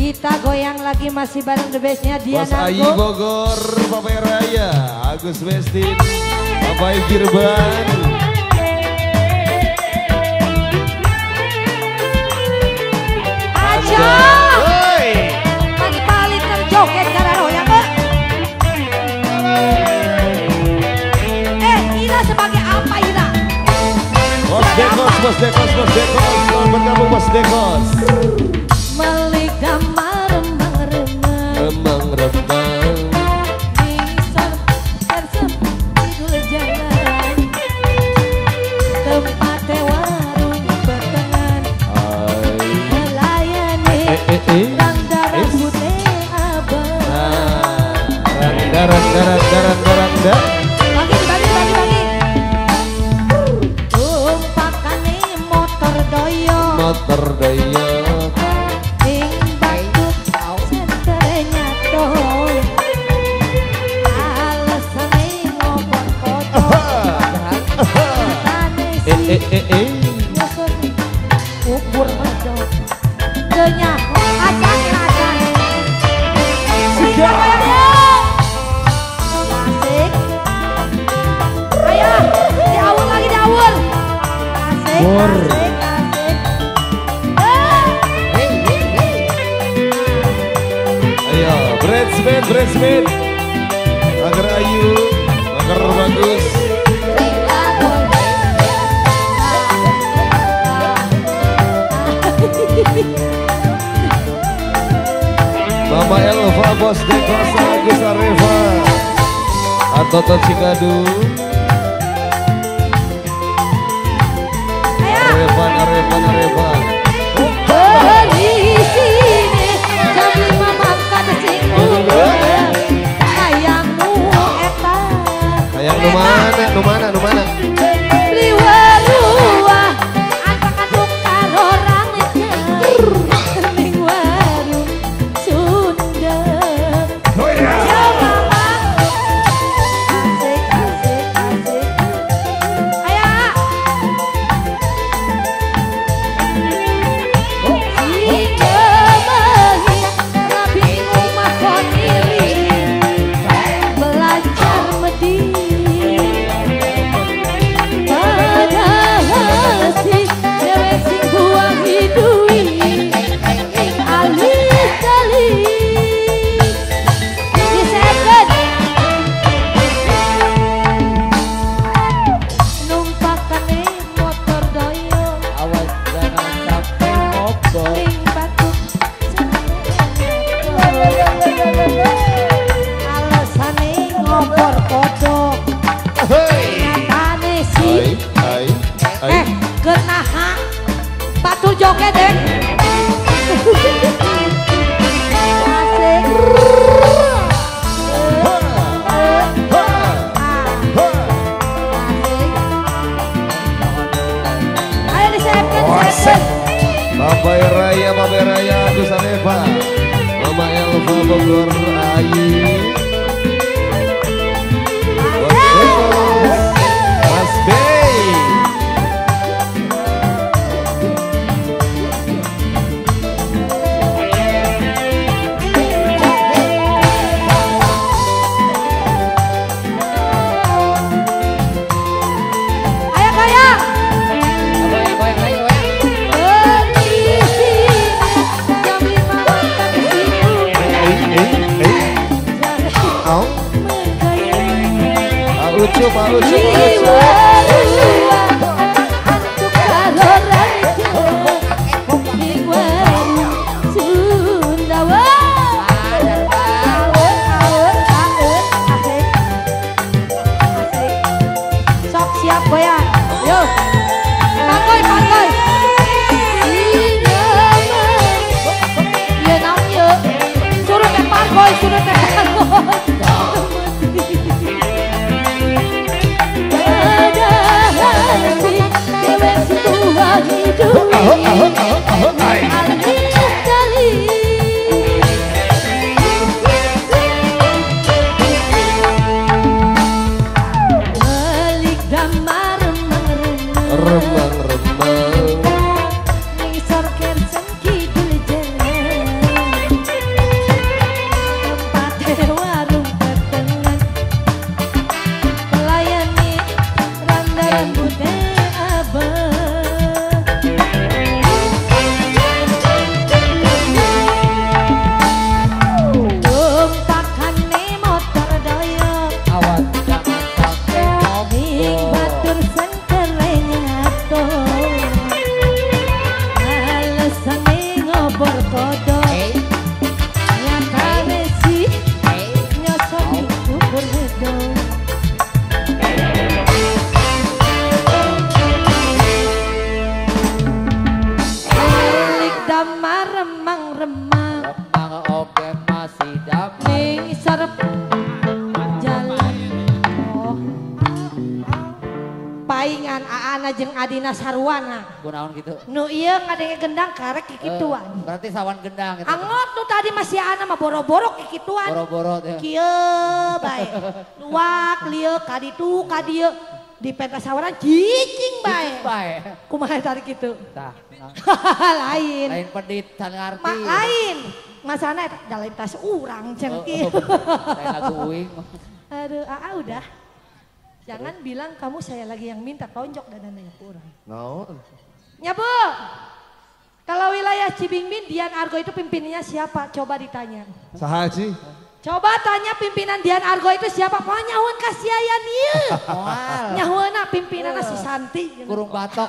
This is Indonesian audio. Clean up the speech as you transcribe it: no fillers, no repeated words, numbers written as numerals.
Kita goyang lagi masih bareng the bestnya Diana. Bos Ayi Bogor, Papai Raya, Agus Westin, Papai Girban. Aja. Pagi paling terjoget karena royang ke. Ira sebagai apa Ira? Bos Dekos, Bos Dekos, Bos Dekos, selamat bergabung Bos Dekos. Melik damar remang-remang, Remang-remang, nisar tersempidul jalan, tempat warung bertengan, melayani rangda rambutnya abang. Rangda. Bagi. Tumpakane motor doyo. Motor daya. Ukur medok denya acan asik ayah diawur lagi diawur asik Ayo, Breadsman, agar ayu, agar bagus. Mama Elva, Bos Dekos, Agus Areva, Atotot Cikadu, Areva. di sini jam 5 makan sing kayangmu eta Kayak nu mana? liwah anak-anak karo rangnya ning warung Sunda. Ya mama asik ayah rabi rumah koniri belajar medit padahal si dewe sing buang hidui ing alis-alis di second numpakane motor doyo Awas jangan sampai ngobrol. ing batuk alasane ngopor kodok nyatane si Hai. genaha batu joget deh asik ayo disepkan Papai Raya, Agus Areva, Mama Elva Bogor Ayi, Bos Dekos, Mas Bey. ayo kayak jam 5 makan situ Pak Ucu. Sok siap goyang, yo, pangkoy. Iya naon yo, suruh teh pangkoy. Remang-remang, Ngisor kersen kidul jalan damar remang-remang. Remang oke masih damar. Ning sarep jalan. Oh. Paingan Aana jeung Adina sarwana. Kunaon gitu. Nu ieu ngadenge gendang karek kikituan. Berarti sawan gendang gitu. Angot nu tadi masih Aana mah boro-boro kikituan. Boro-boro teh. Kieu bae. Luak lieu ka ditu ka dieu. Di pentas sawaran cicing bae. Bae. Kumaha tadi kitu? Tah. Lain. Lain pedit can ngarti. Lain. Masana eta dalam tas urang cenah kieu. Lain lagu uing. Aduh, udah. Jangan bilang kamu saya lagi yang minta tonjok dananya kurang. No. Ya Bu, kalau wilayah Cibingbing Dian Argo itu pimpinannya siapa? Coba ditanya. Sahaji. Coba tanya pimpinan Dian Argo itu siapa? Mau nyahuan kasiayan ieu. Moal. Nyahuana pimpinanna si Santi. Kurung batok.